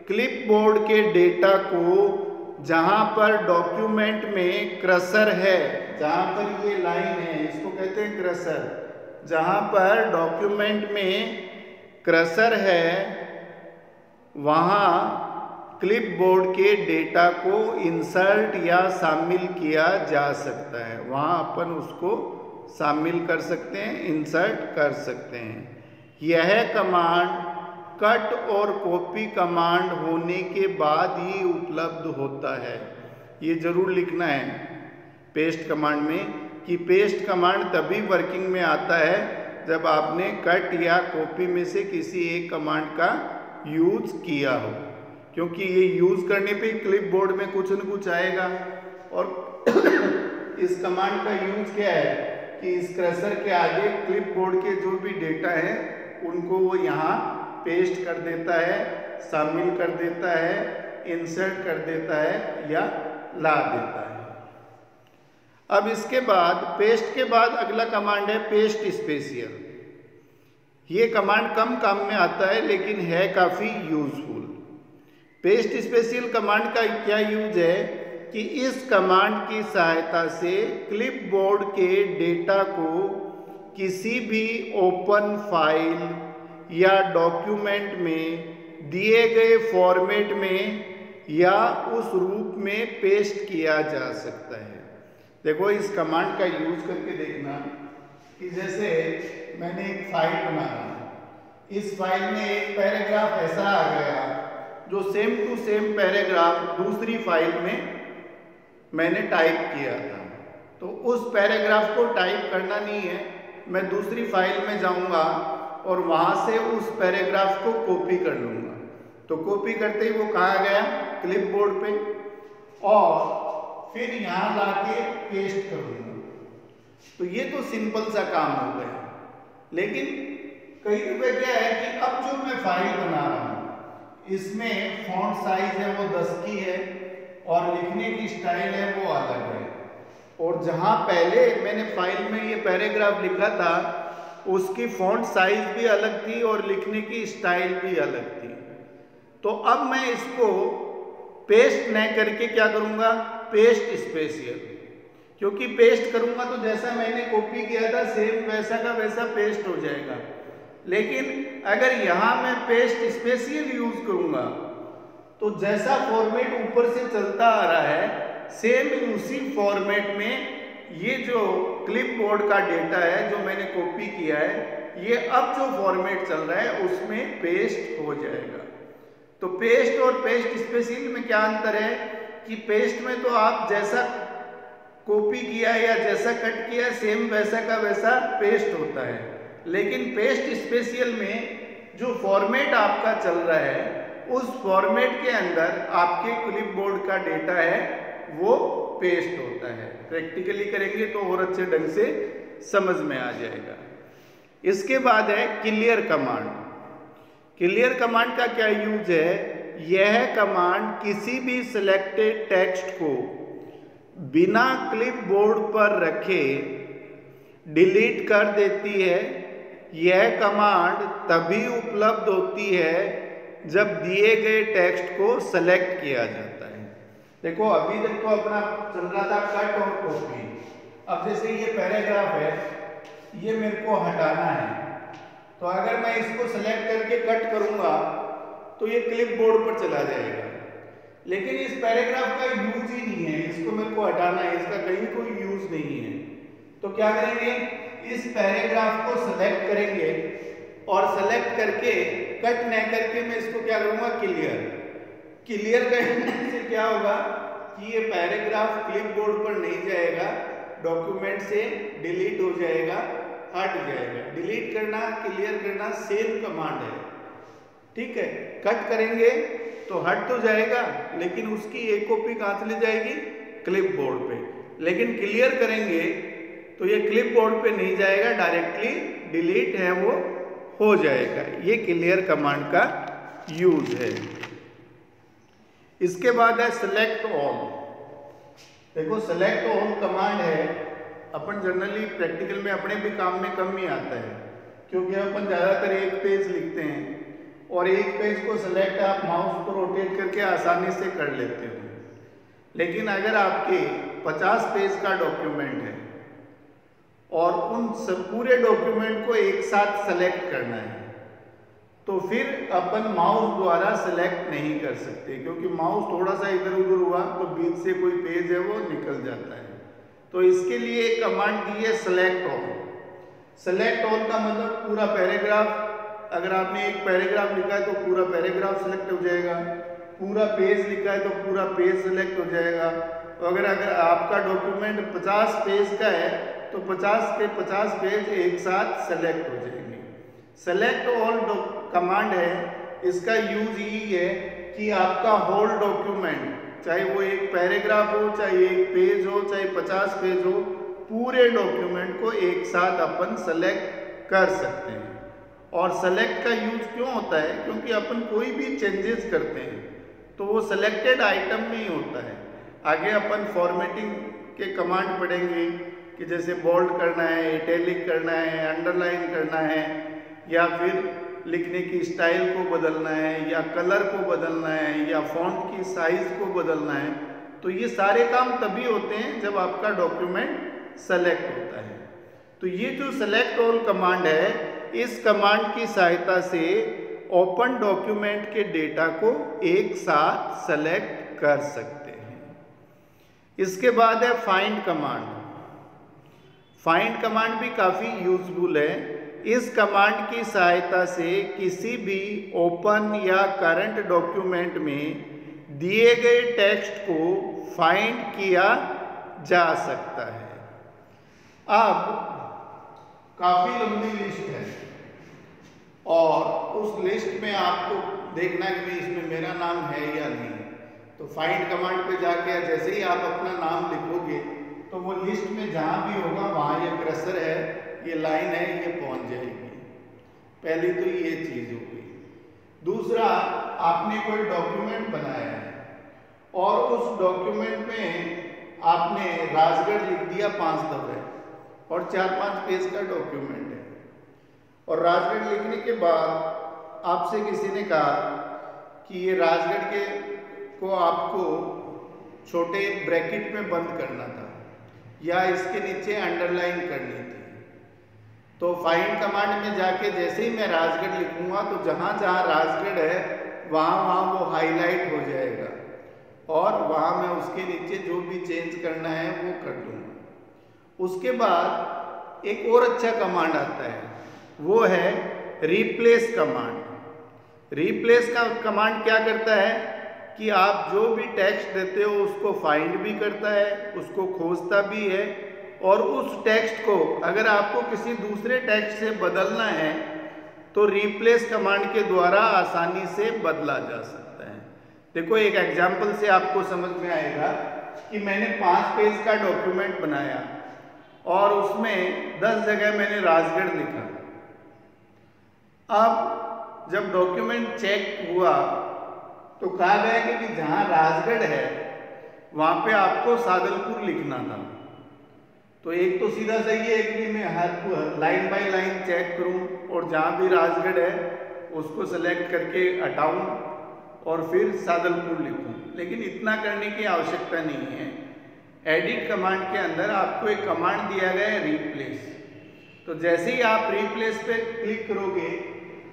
क्लिपबोर्ड के डेटा को जहां पर डॉक्यूमेंट में क्रसर है, जहां पर ये लाइन है इसको कहते हैं क्रसर, जहां पर डॉक्यूमेंट में क्रसर है वहां क्लिपबोर्ड के डेटा को इंसर्ट या शामिल किया जा सकता है। वहां अपन उसको शामिल कर सकते हैं, इंसर्ट कर सकते हैं। यह कमांड कट और कॉपी कमांड होने के बाद ही उपलब्ध होता है। ये जरूर लिखना है पेस्ट कमांड में कि पेस्ट कमांड तभी वर्किंग में आता है जब आपने कट या कॉपी में से किसी एक कमांड का यूज किया हो, क्योंकि ये यूज करने पे क्लिपबोर्ड में कुछ न कुछ आएगा। और इस कमांड का यूज क्या है कि इस क्रसर के आगे क्लिपबोर्ड के जो भी डेटा है उनको वो यहाँ पेस्ट कर देता है, शामिल कर देता है, इंसर्ट कर देता है या ला देता है। अब इसके बाद पेस्ट के बाद अगला कमांड है पेस्ट स्पेशियल। ये कमांड कम काम में आता है लेकिन है काफ़ी यूजफुल। पेस्ट स्पेशियल कमांड का क्या यूज है कि इस कमांड की सहायता से क्लिपबोर्ड के डेटा को किसी भी ओपन फाइल या डॉक्यूमेंट में दिए गए फॉर्मेट में या उस रूप में पेस्ट किया जा सकता है। देखो इस कमांड का यूज करके देखना कि जैसे मैंने एक फाइल बनाया, इस फाइल में एक पैराग्राफ ऐसा आ गया जो सेम टू सेम पैराग्राफ दूसरी फाइल में मैंने टाइप किया था। तो उस पैराग्राफ को टाइप करना नहीं है, मैं दूसरी फाइल में जाऊंगा और वहां से उस पैराग्राफ को कॉपी कर लूंगा। तो कॉपी करते ही वो कहाँ गया, क्लिपबोर्ड पे, और फिर यहाँ लाके पेस्ट करूंगा। तो ये तो सिंपल सा काम हो गया। लेकिन कई दफे क्या है कि अब जो मैं फाइल बना रहा हूँ इसमें फॉन्ट साइज है वो 10 की है और लिखने की स्टाइल है वो अलग है, और जहाँ पहले मैंने फाइल में ये पैराग्राफ लिखा था उसकी फॉन्ट साइज भी अलग थी और लिखने की स्टाइल भी अलग थी। तो अब मैं इसको पेस्ट न करके क्या करूँगा, पेस्ट स्पेशियल, क्योंकि पेस्ट करूँगा तो जैसा मैंने कॉपी किया था सेम वैसा का वैसा पेस्ट हो जाएगा। लेकिन अगर यहाँ मैं पेस्ट स्पेशियल यूज करूँगा तो जैसा फॉर्मेट ऊपर से चलता आ रहा है सेम उसी फॉर्मेट में ये जो क्लिपबोर्ड का डेटा है जो मैंने कॉपी किया है ये अब जो फॉर्मेट चल रहा है उसमें पेस्ट हो जाएगा। तो पेस्ट और पेस्ट स्पेशियल में क्या अंतर है कि पेस्ट में तो आप जैसा कॉपी किया या जैसा कट किया सेम वैसा का वैसा पेस्ट होता है, लेकिन पेस्ट स्पेशियल में जो फॉर्मेट आपका चल रहा है उस फॉर्मेट के अंदर आपके क्लिपबोर्ड का डेटा है वो पेस्ट होता है। प्रैक्टिकली करेंगे तो और अच्छे ढंग से समझ में आ जाएगा। इसके बाद है क्लियर कमांड। क्लियर कमांड का क्या यूज है, यह कमांड किसी भी सिलेक्टेड टेक्स्ट को बिना क्लिपबोर्ड पर रखे डिलीट कर देती है। यह कमांड तभी उपलब्ध होती है जब दिए गए टेक्स्ट को सेलेक्ट किया जाता है। देखो अभी तक तो अपना चल रहा था कट और कॉपी। अब जैसे ये पैराग्राफ है ये मेरे को हटाना है, तो अगर मैं इसको सेलेक्ट करके कट करूंगा तो ये क्लिपबोर्ड पर चला जाएगा। लेकिन इस पैराग्राफ का यूज ही नहीं है, इसको मेरे को हटाना है, इसका कहीं कोई यूज नहीं है। तो क्या करेंगे, इस पैराग्राफ को सेलेक्ट करेंगे और सेलेक्ट करके कट न करके मैं इसको क्या करूंगा, क्लियर करने से क्या होगा कि ये पैराग्राफ क्लिपबोर्ड पर नहीं जाएगा, डॉक्यूमेंट से डिलीट हो जाएगा, हट जाएगा। डिलीट करना, क्लियर करना सेम कमांड है, ठीक है। कट करेंगे तो हट तो जाएगा, लेकिन उसकी एक कॉपी कहाँ चली जाएगी, क्लिपबोर्ड पे। लेकिन क्लियर करेंगे तो ये क्लिपबोर्ड पे नहीं जाएगा, डायरेक्टली डिलीट है वो हो जाएगा। ये क्लियर कमांड का यूज है। इसके बाद है सेलेक्ट ऑल। देखो सेलेक्ट ऑल कमांड है, अपन जनरली प्रैक्टिकल में अपने भी काम में कम ही आता है, क्योंकि अपन ज़्यादातर एक पेज लिखते हैं और एक पेज को सेलेक्ट आप माउस को रोटेट करके आसानी से कर लेते हो। लेकिन अगर आपके 50 पेज का डॉक्यूमेंट है और उन पूरे डॉक्यूमेंट को एक साथ सेलेक्ट करना है, तो फिर अपन माउस द्वारा सेलेक्ट नहीं कर सकते, क्योंकि माउस थोड़ा सा इधर उधर हुआ तो बीच से कोई पेज है वो निकल जाता है। तो इसके लिए एक कमांड दी है सेलेक्ट ऑल। सेलेक्ट ऑल का मतलब पूरा पैराग्राफ, अगर आपने एक पैराग्राफ लिखा है तो पूरा पैराग्राफ सेलेक्ट हो जाएगा, पूरा पेज लिखा है तो पूरा पेज सेलेक्ट हो जाएगा। तो अगर आपका डॉक्यूमेंट 50 पेज का है तो 50 के 50 पेज एक साथ सेलेक्ट हो जाएंगे। सेलेक्ट ऑल कमांड है, इसका यूज यही है कि आपका होल डॉक्यूमेंट, चाहे वो एक पैराग्राफ हो, चाहे एक पेज हो, चाहे 50 पेज हो, पूरे डॉक्यूमेंट को एक साथ अपन सेलेक्ट कर सकते हैं। और सेलेक्ट का यूज क्यों होता है, क्योंकि अपन कोई भी चेंजेस करते हैं तो वो सेलेक्टेड आइटम में ही होता है। आगे अपन फॉर्मेटिंग के कमांड पढ़ेंगे कि जैसे बोल्ड करना है, इटैलिक करना है, अंडरलाइन करना है, या फिर लिखने की स्टाइल को बदलना है, या कलर को बदलना है, या फॉन्ट की साइज को बदलना है। तो ये सारे काम तभी होते हैं जब आपका डॉक्यूमेंट सेलेक्ट होता है। तो ये जो सेलेक्ट ऑल कमांड है, इस कमांड की सहायता से ओपन डॉक्यूमेंट के डेटा को एक साथ सेलेक्ट कर सकते हैं। इसके बाद है फाइंड कमांड। फाइंड कमांड भी काफ़ी यूजफुल है। इस कमांड की सहायता से किसी भी ओपन या करंट डॉक्यूमेंट में दिए गए टेक्स्ट को फाइंड किया जा सकता है। अब काफ़ी लंबी लिस्ट है और उस लिस्ट में आपको देखना है कि इसमें मेरा नाम है या नहीं। तो फाइंड कमांड पे जाके जैसे ही आप अपना नाम लिखोगे तो वो लिस्ट में जहाँ भी होगा वहाँ ये कर्सर है, ये लाइन है, ये पहुँच जाएगी। पहली तो ये चीज़ हो गई। दूसरा, आपने कोई डॉक्यूमेंट बनाया है और उस डॉक्यूमेंट में आपने राजगढ़ लिख दिया 5 दफ़े और 4-5 पेज का डॉक्यूमेंट है, और राजगढ़ लिखने के बाद आपसे किसी ने कहा कि ये राजगढ़ के को आपको छोटे ब्रैकेट में बंद करना था या इसके नीचे अंडरलाइन करनी थी। तो फाइंड कमांड में जाके जैसे ही मैं राजगढ़ लिखूंगा तो जहाँ जहाँ राजगढ़ है वहाँ वहाँ वो हाईलाइट हो जाएगा और वहाँ मैं उसके नीचे जो भी चेंज करना है वो कर दूँगा। उसके बाद एक और अच्छा कमांड आता है, वो है रिप्लेस कमांड। रिप्लेस का कमांड क्या करता है कि आप जो भी टेक्स्ट देते हो उसको फाइंड भी करता है, उसको खोजता भी है, और उस टेक्स्ट को अगर आपको किसी दूसरे टेक्स्ट से बदलना है तो रिप्लेस कमांड के द्वारा आसानी से बदला जा सकता है। देखो एक एग्जाम्पल से आपको समझ में आएगा कि मैंने 5 पेज का डॉक्यूमेंट बनाया और उसमें 10 जगह मैंने राजगढ़ लिखा। अब जब डॉक्यूमेंट चेक हुआ तो कहा गया कि जहाँ राजगढ़ है वहाँ पे आपको सादलपुर लिखना था। तो एक तो सीधा सही है कि मैं हर लाइन बाय लाइन चेक करूँ और जहाँ भी राजगढ़ है उसको सेलेक्ट करके हटाऊँ और फिर सादलपुर लिखूँ, लेकिन इतना करने की आवश्यकता नहीं है। एडिट कमांड के अंदर आपको एक कमांड दिया गया है रिप्लेस। तो जैसे ही आप रिप्लेस पे क्लिक करोगे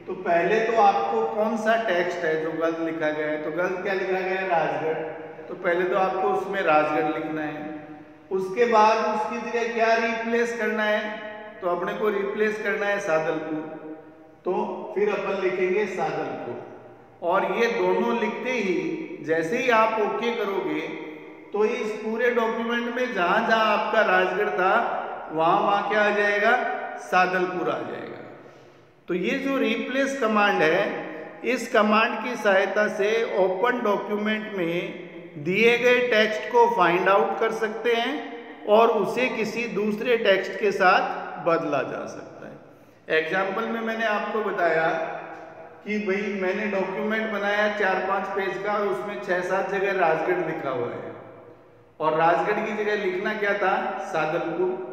तो पहले तो आपको कौन सा टेक्स्ट है जो गलत लिखा गया है, तो गलत क्या लिखा गया है, राजगढ़। तो पहले तो आपको उसमें राजगढ़ लिखना है। उसके बाद उसकी जगह क्या रिप्लेस करना है, तो अपने को रिप्लेस करना है सादलपुर। तो फिर अपन लिखेंगे सादलपुर। और ये दोनों लिखते ही जैसे ही आप ओके करोगे तो इस पूरे डॉक्यूमेंट में जहां जहां आपका राजगढ़ था वहां क्या आ जाएगा, सादलपुर आ जाएगा। तो ये जो रिप्लेस कमांड है, इस कमांड की सहायता से ओपन डॉक्यूमेंट में दिए गए टेक्स्ट को फाइंड आउट कर सकते हैं और उसे किसी दूसरे टेक्स्ट के साथ बदला जा सकता है। एग्जाम्पल में मैंने आपको बताया कि भाई मैंने डॉक्यूमेंट बनाया 4-5 पेज का और उसमें 6-7 जगह राजगढ़ लिखा हुआ है और राजगढ़ की जगह लिखना क्या था, सादलपुर।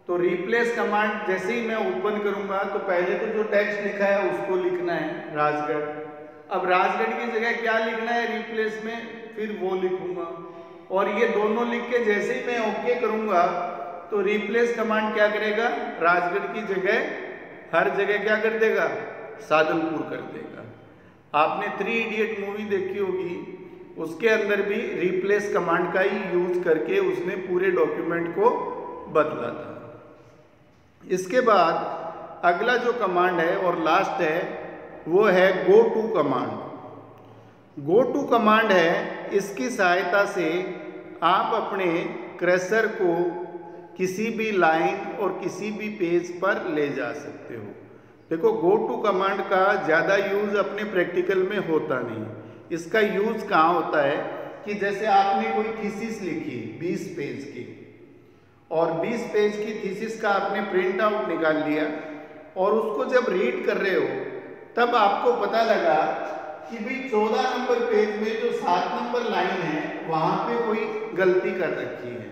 तो रिप्लेस कमांड जैसे ही मैं ओपन करूंगा तो पहले तो जो टेक्स्ट लिखा है उसको लिखना है राजगढ़। अब राजगढ़ की जगह क्या लिखना है रिप्लेस में, फिर वो लिखूंगा। और ये दोनों लिख के जैसे ही मैं ओके करूंगा तो रिप्लेस कमांड क्या करेगा, राजगढ़ की जगह हर जगह क्या कर देगा, सादलपुर कर देगा। आपने 3 इडियट मूवी देखी होगी, उसके अंदर भी रिप्लेस कमांड का ही यूज करके उसने पूरे डॉक्यूमेंट को बदला था। इसके बाद अगला जो कमांड है और लास्ट है वो है go to command. Go to command है, इसकी सहायता से आप अपने कर्सर को किसी भी लाइन और किसी भी पेज पर ले जा सकते हो। देखो, गो टू कमांड का ज़्यादा यूज़ अपने प्रैक्टिकल में होता नहीं। इसका यूज़ कहाँ होता है कि जैसे आपने कोई थीसिस लिखी 20 पेज की और 20 पेज की थीसिस का आपने प्रिंट आउट निकाल लिया और उसको जब रीड कर रहे हो तब आपको पता लगा कि भाई 14 नंबर पेज में जो 7 नंबर लाइन है वहाँ पे कोई गलती कर रखी है।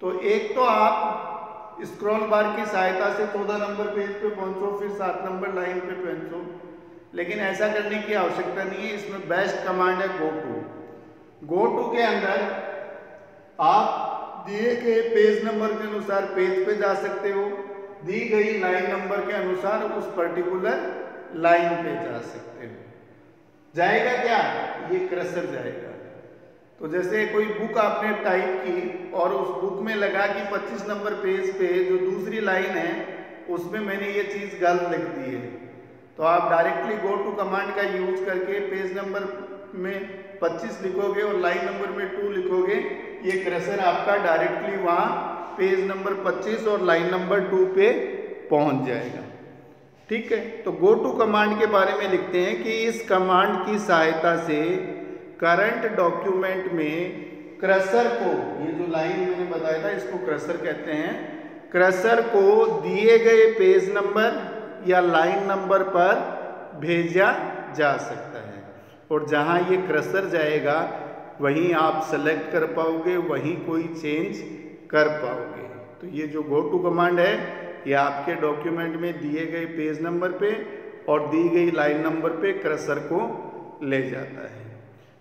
तो एक तो आप स्क्रॉल बार की सहायता से 14 नंबर पेज पे पहुंचो, फिर 7 नंबर लाइन पे पहुंचो, लेकिन ऐसा करने की आवश्यकता नहीं है। इसमें बेस्ट कमांड है गो टू। गो टू के अंदर आप दिए गए पेज नंबर के अनुसार पेज पे जा सकते हो, दी गई लाइन नंबर के अनुसार उस पर्टिकुलर लाइन पे जा सकते हो। जाएगा क्या, ये कर्सर जाएगा। तो जैसे कोई बुक आपने टाइप की और उस बुक में लगा कि 25 नंबर पेज पे जो दूसरी लाइन है उसमें मैंने ये चीज़ गलत लिख दी है, तो आप डायरेक्टली गो टू कमांड का यूज करके पेज नंबर में 25 लिखोगे और लाइन नंबर में 2 लिखोगे, ये कर्सर आपका डायरेक्टली वहाँ पेज नंबर 25 और लाइन नंबर 2 पे पहुँच जाएगा। ठीक है, तो गो टू कमांड के बारे में लिखते हैं कि इस कमांड की सहायता से करंट डॉक्यूमेंट में कर्सर को, ये जो लाइन मैंने बताया था इसको कर्सर कहते हैं, कर्सर को दिए गए पेज नंबर या लाइन नंबर पर भेजा जा सकता है और जहां ये कर्सर जाएगा वहीं आप सेलेक्ट कर पाओगे, वहीं कोई चेंज कर पाओगे। तो ये जो गो टू कमांड है ये आपके डॉक्यूमेंट में दिए गए पेज नंबर पे और दी गई लाइन नंबर पे कर्सर को ले जाता है।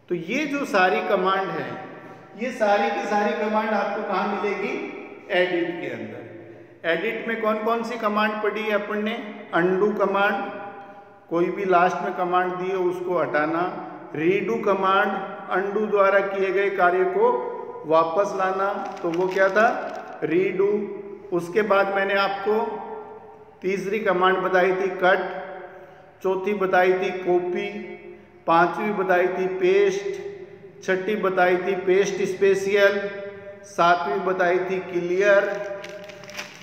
तो ये जो सारी कमांड है, ये सारी की सारी कमांड आपको कहाँ मिलेगी, एडिट के अंदर। एडिट में कौन कौन सी कमांड पढ़ी है अपन ने, अंडू कमांड, कोई भी लास्ट में कमांड दी है उसको हटाना। रीडू कमांड, अंडू द्वारा किए गए कार्य को वापस लाना, तो वो क्या था, रीडू। उसके बाद मैंने आपको तीसरी कमांड बताई थी कट, चौथी बताई थी कॉपी, पांचवी बताई थी पेस्ट, छठी बताई थी पेस्ट स्पेशियल, सातवीं बताई थी क्लियर,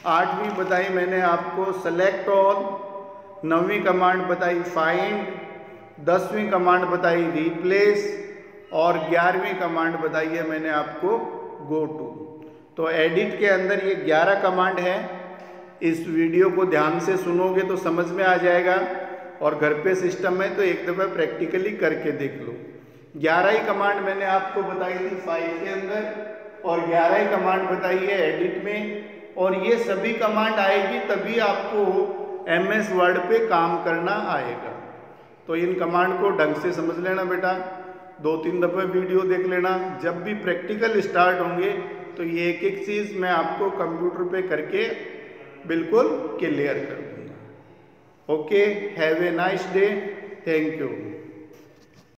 आठवीं बताई मैंने आपको सेलेक्ट ऑल, नौवीं कमांड बताई फाइंड, 10वीं कमांड बताई रिप्लेस और 11वीं कमांड बताई है मैंने आपको गो टू। तो एडिट के अंदर ये 11 कमांड है। इस वीडियो को ध्यान से सुनोगे तो समझ में आ जाएगा और घर पे सिस्टम है तो एक दफ़ा प्रैक्टिकली करके देख लो। 11 ही कमांड मैंने आपको बताई थी फाइल के अंदर और 11 ही कमांड बताई है एडिट में, और ये सभी कमांड आएगी तभी आपको MS वर्ड पे काम करना आएगा। तो इन कमांड को ढंग से समझ लेना बेटा, 2-3 दफ़े वीडियो देख लेना। जब भी प्रैक्टिकल स्टार्ट होंगे तो ये एक एक चीज़ मैं आपको कंप्यूटर पे करके बिल्कुल क्लियर कर दूँगा। Okay, have a nice day, thank you.